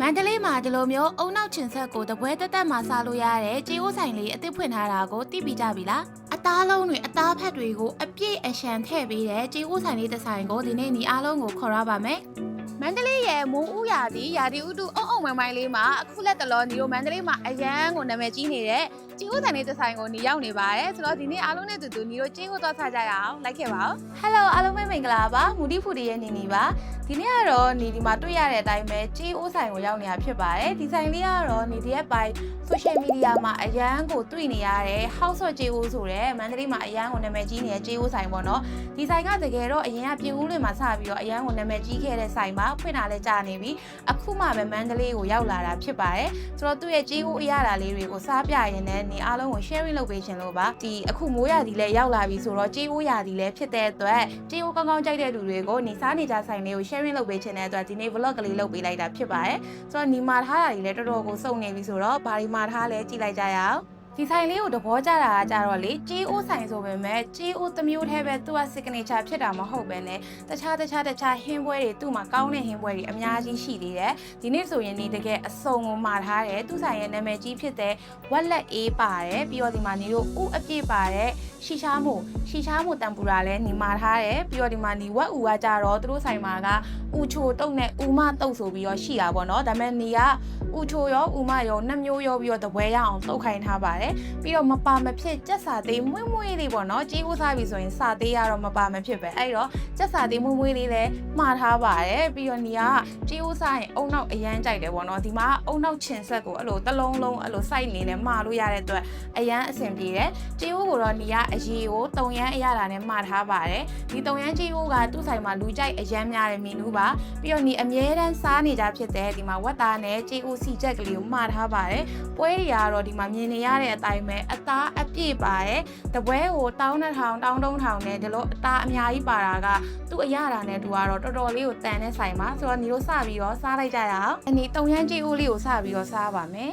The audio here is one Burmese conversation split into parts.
မန္တလေးမှာဒီလိုမျိုးအုံနောက်ချင်ဆက်ကိုတပွဲတက်တက်မှာစားလို့ရတဲ့ကြေးအိုးဆိုင်လေးအသစ်ဖွင့်ထားတာကိုသိပြီးကြပြီလားအသားလုံးတွေအသားဖက်တွေကိုအပြည့်အရှံထည့်ပေးတဲ့ကြေးအိုးဆိုင်လေးတစ်ဆိုင်ကိုဒီနေ့ညီအားလုံးကိုခေါ်ရပါမယ်မန္တလေးရဲ့မိုးဥရာသီဥတုအုံမိုင်းလေးမှာအခုလက်တလောညီတို့မန္တလေးမှာအရန်ကိုနာမည်ကြီးနေတဲ့ကြေးအိုးဆိုင်လေးတစ်ဆိုင်ကိုညီရောက်နေပါတယ်ဆိုတော့ဒီနေ့အားလုံးနဲ့တူတူညီတို့ကြေးအိုးသွားစားကြရအောင်လိုက်ခဲ့ပါဦး Hello အားလုံးပဲမင်္ဂလာပါမူတီဖူတီရဲ့ညီပါဒီနေ့ကတော့ညီဒီမှာတွေ့ရတဲ့အတိုင်းပဲကြေးအိုးဆိုင်ကိုရောက်နေတာဖြစ်ပါတယ်ဒီဆိုင်လေးကတော့ညီဒီရဲ့ပိုင်း social media မှာအရန်ကိုတွေ့နေရတဲ့ House of ကြေးအိုးဆိုတဲ့မန္တလေးမှာအရန်ကိုနာမည်ကြီးနေတဲ့ကြေးအိုးဆိုင်ပေါ့နော်ဒီဆိုင်ကတကယ်တော့အရင်ကပြင်ဦးလွင်မှာစပြီးတော့အရန်ကိုနာမည်ကြီးခဲ့တဲ့ဆိုင်ပါဖွင့်တာလည်းကြာနေပြီအခုမှပဲမန္တလေးကိုရောက်လာတာဖြစ်ပါတယ်ဆိုတော့သူ့ရဲ့ကြေးအိုးအရာလေးတွေကိုစားပြရင်းနဲ့ညီအားလုံးကို sharing လုပ်ပေးရှင်လို့ပါဒီအခုမိုးရာသီလည်းရောက်လာပြီဆိုတော့ကြေးအိုးရာသီလည်းဖြစ်တဲ့အတွက်ကြေးအိုးကောင်းကောင်းကြိုက်တဲ့လူတွေကိုညီစားနေကြဆိုင်လေးကို sharing လုပ်ပေးခြင်းတဲ့အတွက်ဒီနေ့ vlog ကလေးလုပ်ပေးလိုက်တာဖြစ်ပါတယ်ဆိုတော့ညီမာထားတာတွေလည်းတော်တော်ကိုစုံနေပြီဆိုတော့ဘာဒီမာထားလဲကြည့်လိုက်ကြရအောင်ဒီဆိုင်လေးကိုသဘောကျတာကကြတော့လေကြေးအိုးဆိုင်ဆိုပေမဲ့ကြေးအိုးတစ်မျိုးတည်းပဲသူက signature ဖြစ်တာမဟုတ်ပဲねတခြားဟင်းပွဲတွေသူ့မှာကောင်းတဲ့ဟင်းပွဲတွေအများကြီးရှိသေးတယ်ဒီနေ့ဆိုရင်ဒီတကယ်အစုံကိုမှာထားတယ်သူ့ဆိုင်ရဲ့နာမည်ကြီးဖြစ်တဲ့ဝက်လက်အေးပါတယ်ပြီးတော့ဒီမှာညီတို့ဥအပြည့်ပါတယ်ရှီရှားမို့တံပူရာလဲညီမာထားတယ်ပြီးတော့ဒီမှာညီဝက်ဥကကြတော့သူတို့ဆိုင်မှာကဥချိုတုတ်နဲ့ဥမတုတ်ဆိုပြီးတော့ရှိတာပေါ့နော်ဒါပေမဲ့ညီကဥချိုရောဥမရောနှစ်မျိုးရောပြီးတော့တပွဲရအောင်တုတ်ခိုင်းထားပါတယ်ပြီးတော့မပါမဖြစ်ကြက်စာသေးမွေးလေးပေါ့နော်ကြေးဥစားပြီဆိုရင်စာသေးရတော့မပါမဖြစ်ပဲအဲ့တော့ကြက်စာသေးမွေးလေးလည်းမှားထားပါတယ်ပြီးတော့ညီကကြေးဥစားရင်အုံနောက်အရန်ကြိုက်တယ်ပေါ့နော်ဒီမှာအုံနောက်ချင်ဆက်ကိုအဲ့လိုတစ်လုံးလုံးအဲ့လိုစိုက်နေနဲ့မှားလို့ရတဲ့အတွက်အရန်အဆင်ပြေတယ်ကြေးဥကိုတော့ညီကအရေကိုတုံရမ်းအရတာနဲ့မှားထားပါတယ်ဒီတုံရမ်းကြေးဥကသူ့ဆိုင်မှာလူကြိုက်အရန်များတဲ့မီနူးပါပြီးတော့ညီအမြဲတမ်းစားနေကြဖြစ်တဲ့ဒီမှာဝက်သားနဲ့ကြေးဥစီချက်ကလေးကိုမှားထားပါတယ်ပွဲတွေကတော့ဒီမှာမြင်နေရတဲ့အတိုင်းပဲအသားအပြည့်ပါတယ်တပွဲကို1200နဲ့ဒီလိုအသားအများကြီးပါတာကသူ့အရတာနဲ့သူကတော့တော်တော်လေးကိုတန်တဲ့ဆိုင်ပါဆိုတော့ညီတို့စပြီးတော့စားလိုက်ကြရအောင်အနီတုံရမ်းကြေးဥလေးကိုစပြီးတော့စားပါမယ်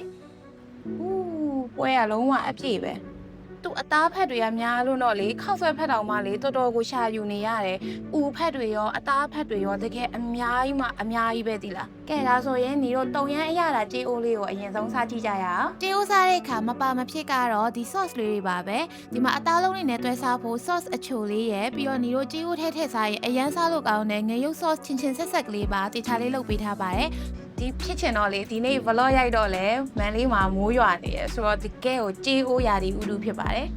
ပွဲကလုံးဝအပြည့်ပဲသူ့အသားဖက်တွေကများလို့တော့လေခောက်ဆွဲဖက်တောင်မှလေတော်တော်ကိုရှာယူနေရတယ်။ဥဖက်တွေရောအသားဖက်တွေရောတကယ်အများကြီးပဲဒီလား။ကဲဒါဆိုရင်ညီတို့တုံရမ်းအရတာကြေးအိုးလေးကိုအရင်ဆုံးစားကြည့်ကြရအောင်။ကြေးအိုးစားတဲ့အခါမပါမဖြစ်ကတော့ဒီ sauce လေးတွေပါပဲ။ဒီမှာအသားလုံးလေးနဲ့တွဲစားဖို့ sauce အချိုလေးရယ်ပြီးတော့ညီတို့ကြေးအိုးထည့်စားရင်အရန်စားလို့ကောင်းတဲ့ငရုတ် sauce ချင်းဆက်ကလေးပါတေချာလေးလုပ်ပေးထားပါတယ်။ဒီဖြစ်ချင်တော့လေဒီနေ့ vlog ရိုက်တော့လေမန်လေးမှာမိုးရွာနေရဆိုတော့ဒီကဲကိုကြေးအိုးရာဒီဥတုဖြစ်ပါတယ်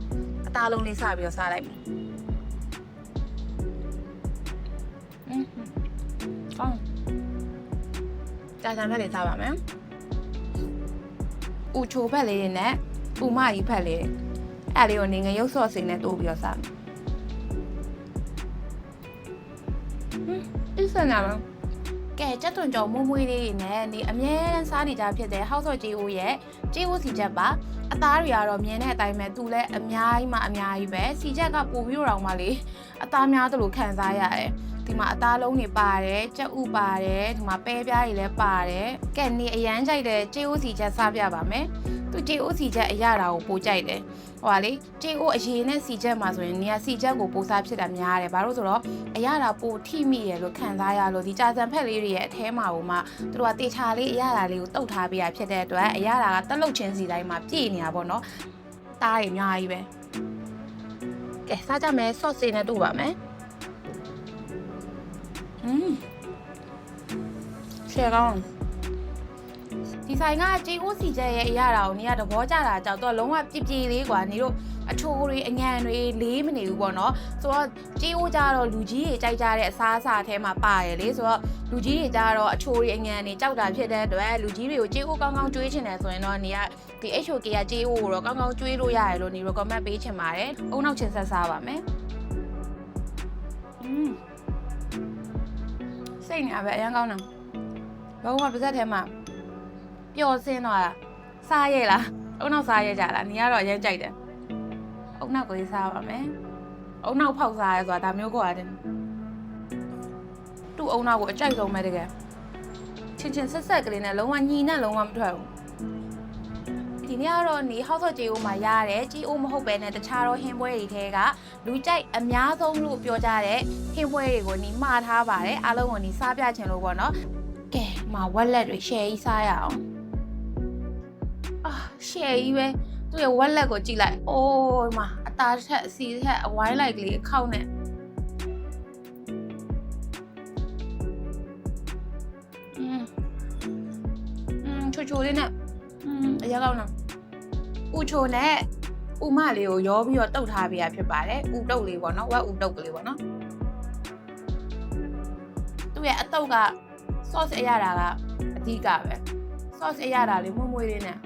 အသားလုံးလေးစပြီးတော့စားလိုက်မယ်ကောင်းကြာစံဖက်လေးစားပါမယ်ဥချိုဖက်လေးတွေနဲ့ဥမကြီးဖက်လေးအဲ့လေးကိုနေငရုတ်ဆော့စင်နဲ့တိုးပြီးတော့စားမယ်အဆန်နာမကဲကြက်သွန်ကြော်မွေးလေးတွေနဲ့ဒီအမြဲတမ်းစားနေကြဖြစ်တဲ့ House of ကြေးအိုးရဲ့ကြေးအိုးစီချက်ပါအသားတွေကတော့မြင်တဲ့အတိုင်းပဲသူလည်းအများကြီးပဲစီချက်ကပိုပြီးတော့မှလေအသားများသလိုခံစားရတယ်ဒီမှာအသားလုံးတွေပါတယ်ကြက်ဥပါတယ်ဒီမှာပဲပြားတွေလည်းပါတယ်ကဲနေအရန်ကြိုက်တဲ့ကြေးအိုးစီချက်စားပြပါမယ်သူကြေးအိုးစီချက်အရတာကိုပိုကြိုက်တယ်ဟိုပါလေကြေးအိုးအရေးနဲ့စီချက်မှာဆိုရင်နေရာစီချက်ကိုပိုစားဖြစ်တာများတယ်ဘာလို့ဆိုတော့အရတာပိုထိမိရလို့ခံစားရလို့ဒီကြာစံဖက်လေးတွေရဲ့အထဲမှာဟိုမှသူတို့ကတေချာလေးအရတာလေးကိုတုတ်ထားပေးရဖြစ်တဲ့အတွက်အရတာကတက်လုတ်ချင်းစီတိုင်းမှာပြည့်နေတာပေါ့နော်တားတွေအများကြီးပဲကဲစားကြမယ် sauce နဲ့တို့ပါမယ်ရှယ်ကောင်းဒီဆိုင်ကကြေးအိုးစီချက်ရဲ့အရာတော်ကိုနေရသဘောကျတာကြောင့်တော့လုံးဝပြည့်လေးกว่าနေတို့အချိုးတွေအငံတွေလေးမနေဘူးပေါ့နော်ဆိုတော့ကြေးအိုးကြတော့လူကြီးတွေကြိုက်ကြတဲ့အစားအစာအထဲမှာပါတယ်လေဆိုတော့လူကြီးတွေကြတော့အချိုးတွေအငံတွေကြောက်တာဖြစ်တဲ့အတွက်လူကြီးတွေကိုကြေးအိုးကောင်းကောင်းကျွေးချင်တယ်ဆိုရင်တော့နေရဒီ HOK ကကြေးအိုးကိုတော့ကောင်းကောင်းကျွေးလို့ရတယ်လို့နေ recommend ပေးချင်ပါတယ်အုံနောက်ချင်းဆက်စားပါမယ်စိတ်နေပဲအရင်ကောင်းတယ်လုံးဝပါဇက်ထဲမှာပျော်စင်းသွားတာစားရဲလားအုံနောက်စားရဲကြလားနေရတော့အရင်ကြိုက်တယ်အုံနောက်ကိုစားပါမယ်အုံနောက်ဖောက်စားရဲဆိုတာဒါမျိုးကိုရတယ်သူ့အုံနောက်ကိုအကြိုက်ဆုံးပဲတကယ်ချင်းဆက်ကလေးနဲ့လုံးဝညီနဲ့လုံးဝမထွက်ဘူးဒီနေ့ကတော့နေ House of ကြေးအိုးမှာရတဲ့ကြေးအိုးမဟုတ်ပဲနဲ့တခြားတော့ဟင်းပွဲတွေထဲကလူကြိုက်အများဆုံးလို့ပြောကြတဲ့ဟင်းပွဲတွေကိုနေမှားထားပါတယ်အားလုံးကိုနေစားပြချင်လို့ပေါ့နော်ကဲ မှာဝက်လက်တွေ share ကြီးစားရအောင်share ကြီးပဲသူ့ရဲ့ဝက်လက်ကိုကြည့်လိုက်အိုးမှာအသားထက်အစီထက်အဝိုင်းလိုက်ကလေးအခောက်နဲ့ချိုလေးနဲ့အရကောင်းလားဥချိုနဲ့ဥမလေးကိုရောပြီးတော့တုတ်ထားပေးရဖြစ်ပါတယ်ဥတုတ်လေးပေါ့နော်ဝက်ဥတုတ်ကလေးပေါ့နော်သူ့ရဲ့အတုတ်က sauce အရတာကအဓိကပဲ sauce အရတာလေးမွေ့မွေ့လေးနဲ့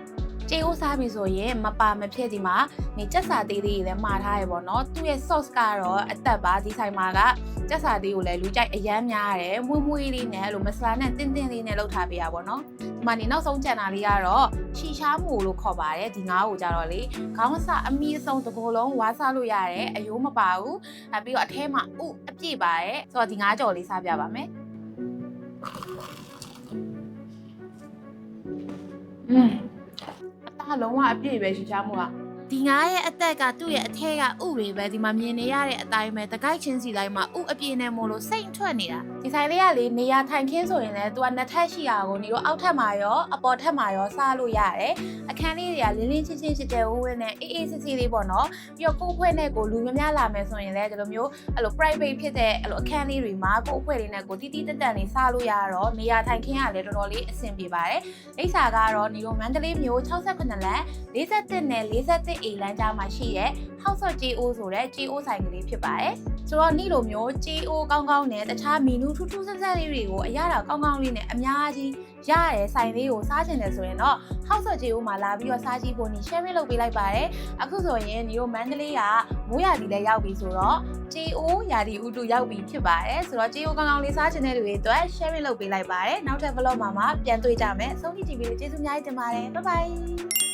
ကြေးဥစားပြီဆိုရင်မပါမဖြစ်ဒီမှာနေကြက်စာသေးလေးလည်းမှာထားရပေါ့နော်သူ့ရဲ့ sauce ကတော့အသက်ပါဒီဆိုင်မှာကကြက်စာသေးကိုလည်းလူကြိုက်အရမ်းများတယ်မွေ့မွေ့လေးနဲ့အဲ့လိုမဆလာနဲ့တင်းတင်းလေးနဲ့လုပ်ထားပေးရပေါ့နော်ဒီမှာနေနောက်ဆုံးကျန်တာလေးကတော့ချီရှားမှုလို့ခေါ်ပါတယ်ဒီငါးကိုကြတော့လေခေါင်းစအမီအစုံတစ်ကိုယ်လုံးဝါးစားလို့ရတယ်အယိုးမပါဘူးပြီးတော့အထဲမှာဥအပြည့်ပါတယ်ဆိုတော့ဒီငါးကြော်လေးစားပြပါမယ်အလုံးဝအပြည့်ပဲရှိချမှုကဒီငါးရဲ့အသက်ကသူ့ရဲ့အထက်ကဥတွေပဲဒီမှာမြင်နေရတဲ့အတိုင်းပဲတကိုက်ချင်းစီတိုင်းမှာဥအပြည့်နဲ့မို့လို့စိတ်ထွက်နေတာဒီဆိုင်လေးကလေနေရာထိုင်ခင်းဆိုရင်လည်းသူကနှစ်ထပ်ရှိတာကိုနေတော့အောက်ထပ်မှာရောအပေါ်ထပ်မှာရောစားလို့ရတယ်အခန်းလေးတွေကလင်းလင်းချင်းချင်းရှိတဲ့ဝင်းနဲ့အေးအေးဆေးဆေးလေးပေါ့နော်ပြီးတော့ကိုယ်ဖွဲ့နဲ့ကိုလူများများလာမယ်ဆိုရင်လည်းဒီလိုမျိုးအဲ့လို private ဖြစ်တဲ့အဲ့လိုအခန်းလေးတွေမှာကိုယ်ဖွဲ့လေးနဲ့ကိုတီးတီးတက်တက်လေးစားလို့ရတော့နေရာထိုင်ခင်းကလည်းတော်တော်လေးအဆင်ပြေပါတယ်လိပ်စာကတော့နေတော့မန္တလေးမြို့68လမ်း41နဲ့41Aလမ်းကြားမှာရှိတဲ့ House of JO ဆိုတဲ့ JO ဆိုင်ကလေးဖြစ်ပါတယ်ဆိုတော့နေ့လိုမျိုး JO ကောင်းကောင်းနဲ့တခြားမီနူးထူးထူးဆန်းဆန်းလေးတွေကိုအရသာကောင်းကောင်းလေးနဲ့အများကြီးရတဲ့ဆိုင်လေးကိုစားချင်တယ်ဆိုရင်တော့ House of JO မှာလာပြီးတော့စားကြည့်ဖို့နေ share လုပ်ပေးလိုက်ပါတယ်အခုဆိုရင်ဒီလိုမန္တလေးကမိုးရာသီလည်းရောက်ပြီဆိုတော့ JO ရာသီဥတုရောက်ပြီဖြစ်ပါတယ်ဆိုတော့ JO ကောင်းကောင်းလေးစားချင်တဲ့လူတွေအတွက် share လုပ်ပေးလိုက်ပါတယ်နောက်ထပ် vlog မှာပြန်တွေ့ကြမယ်ဆုံးဖြတ်ကြည့်ပြီးကျေးဇူးအများကြီးတင်ပါတယ် bye bye